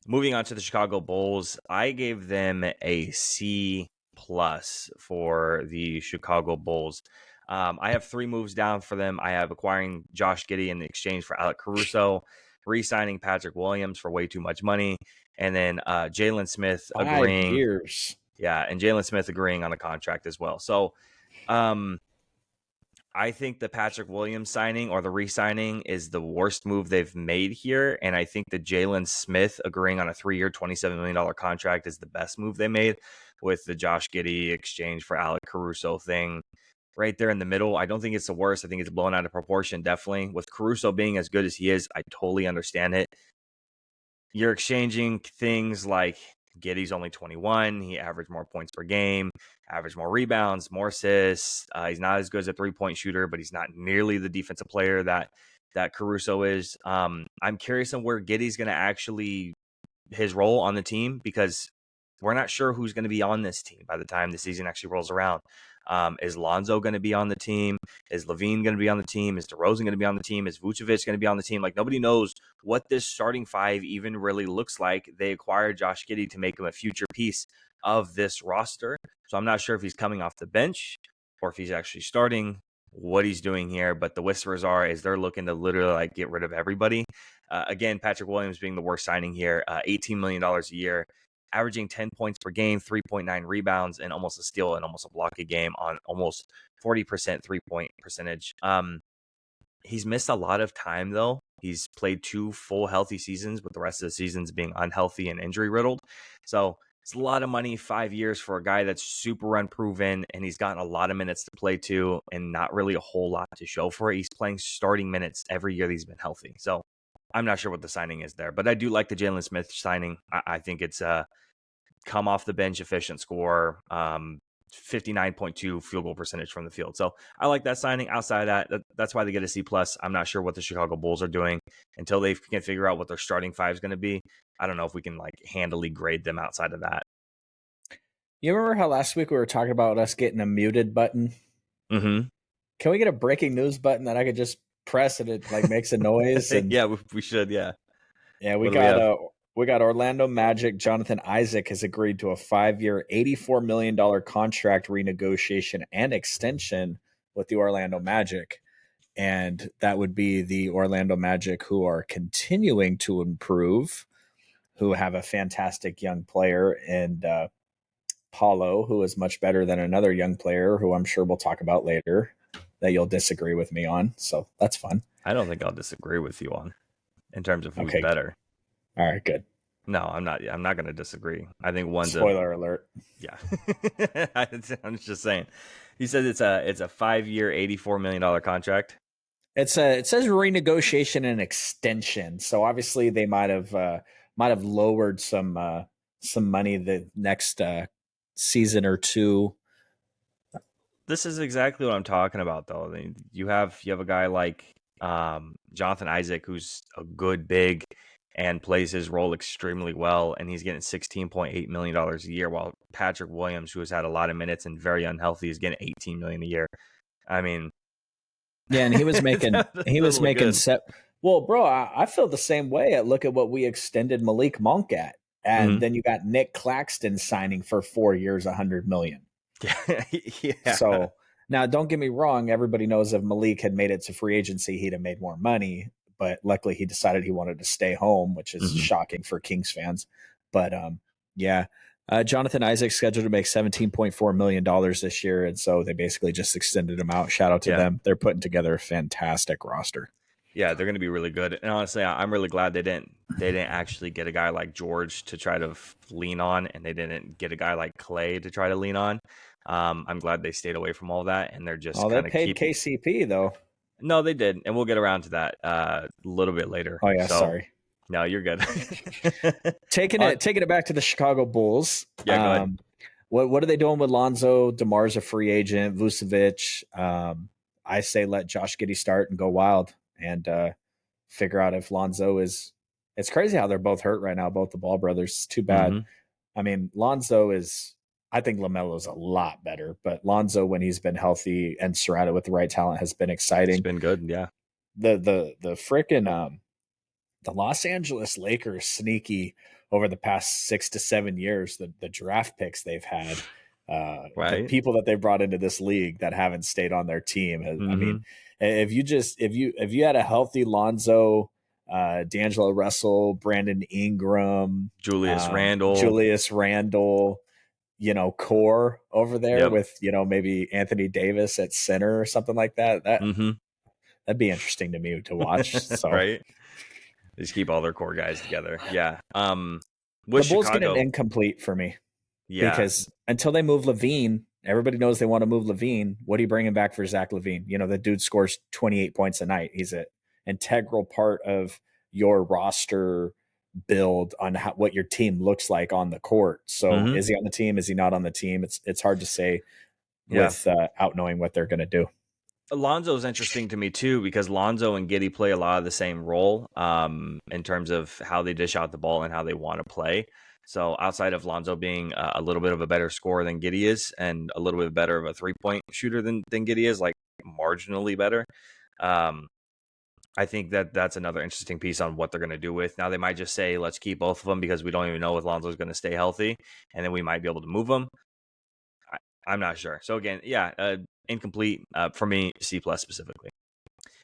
moving on to the Chicago Bulls, I gave them a C plus for the Chicago Bulls. I have 3 moves down for them. I have acquiring Josh Giddey in exchange for Alec Caruso, re-signing Patrick Williams for way too much money, and then Jalen Smith 5 agreeing. years. Yeah, and Jalen Smith agreeing on a contract as well. So I think the Patrick Williams signing or the re-signing is the worst move they've made here. And I think the Jalen Smith agreeing on a 3-year, $27 million contract is the best move they made, with the Josh Giddey exchange for Alec Caruso thing right there in the middle. I don't think it's the worst. I think it's blown out of proportion, definitely. With Caruso being as good as he is, I totally understand it. You're exchanging things like Giddey's only 21. He averaged more points per game, averaged more rebounds, more assists. He's not as good as a 3-point shooter, but he's not nearly the defensive player that Caruso is. I'm curious on where Giddey's going to actually his role on the team, because we're not sure who's going to be on this team by the time the season actually rolls around. Is Lonzo going to be on the team? Is Levine going to be on the team? Is DeRozan going to be on the team? Is Vucevic going to be on the team? Like, nobody knows what this starting 5 even really looks like. They acquired Josh Giddey to make him a future piece of this roster. So I'm not sure if he's coming off the bench or if he's actually starting, what he's doing here. But the whispers is they're looking to literally like get rid of everybody. Again, Patrick Williams being the worst signing here, $18 million a year, averaging 10 points per game, 3.9 rebounds, and almost a steal and almost a block a game on almost 40% 3-point percentage. He's missed a lot of time, though. He's played 2 full healthy seasons, with the rest of the seasons being unhealthy and injury riddled. So it's a lot of money, 5 years for a guy that's super unproven, and he's gotten a lot of minutes to play too, and not really a whole lot to show for it. He's playing starting minutes every year that he's been healthy. So I'm not sure what the signing is there, but I do like the Jalen Smith signing. I think it's a come off the bench, efficient score, 59.2 field goal percentage from the field. So I like that signing. Outside of that, that's why they get a C plus. I'm not sure what the Chicago Bulls are doing until they can figure out what their starting 5 is going to be. I don't know if we can like handily grade them outside of that. You remember how last week we were talking about us getting a muted button? Mm-hmm. Can we get a breaking news button that I could just press and it like makes a noise? And yeah, we should. Yeah. Yeah, we got Orlando Magic. Jonathan Isaac has agreed to a 5-year, $84 million contract renegotiation and extension with the Orlando Magic. And that would be the Orlando Magic, who are continuing to improve, who have a fantastic young player, and Paulo, who is much better than another young player who I'm sure we'll talk about later that you'll disagree with me on. So that's fun. I don't think I'll disagree with you on in terms of who's better. All right, good. No, I'm not going to disagree. I think one's spoiler alert. Yeah. I'm just saying. He says it's a 5-year, $84 million contract. It says renegotiation and extension. So obviously they might have lowered some money the next season or two. This is exactly what I'm talking about, though. I mean, you have a guy like Jonathan Isaac, who's a good big and plays his role extremely well, and he's getting $16.8 million a year, while Patrick Williams, who has had a lot of minutes and very unhealthy, is getting $18 million a year. I mean, yeah, and he was making well, bro, I feel the same way. I look at what we extended Malik Monk at, and then you got Nick Claxton signing for 4 years, $100 million. Yeah. So now, don't get me wrong. Everybody knows if Malik had made it to free agency, he'd have made more money. But luckily, he decided he wanted to stay home, which is shocking for Kings fans. But Jonathan Isaac scheduled to make $17.4 million this year, and so they basically just extended him out. Shout out to them; they're putting together a fantastic roster. Yeah, they're going to be really good. And honestly, I'm really glad they didn't actually get a guy like George to try to lean on, and they didn't get a guy like Clay to try to lean on. I'm glad they stayed away from all that, and they're just they paid KCP though. No, they did, and we'll get around to that a little bit later. Oh yeah, sorry. No, you're good. taking it back to the Chicago Bulls. Yeah, go ahead. What are they doing with Lonzo? DeMar's a free agent. Vucevic. I say let Josh Giddey start and go wild and figure out if Lonzo is. It's crazy how they're both hurt right now, both the Ball brothers. It's too bad. Mm-hmm. I mean, Lonzo is. I think LaMelo's a lot better, but Lonzo, when he's been healthy and surrounded with the right talent, has been exciting. It's been good, yeah. The frickin' the Los Angeles Lakers sneaky over the past 6 to 7 years, the draft picks they've had, the Right. people that they brought into this league that haven't stayed on their team. I mean, Mm-hmm. if you had a healthy Lonzo, D'Angelo Russell, Brandon Ingram, Julius Randle. Julius Randle, core over there Yep. with, maybe Anthony Davis at center or something like that. Mm-hmm. That'd be interesting to me to watch. So Right. They just keep all their core guys together. Yeah. the With Bulls get an Chicago. incomplete for me Yeah. because until they move Levine, everybody knows they want to move Levine. What are you bringing back for Zach Levine? The dude scores 28 points a night. He's an integral part of your roster build on what your team looks like on the court. So Mm-hmm. is he on the team? Is he not on the team? It's hard to say without knowing what they're going to do. Lonzo is interesting to me too because Lonzo and Giddey play a lot of the same role in terms of how they dish out the ball and how they want to play. So outside of Lonzo being a little bit of a better scorer than Giddey is and a little bit better of a 3-point shooter than Giddey is, like marginally better, I think that's another interesting piece on what they're going to do with. Now they might just say, let's keep both of them because we don't even know if Lonzo's going to stay healthy, and then we might be able to move them. I'm not sure. So again, incomplete for me, C+ specifically.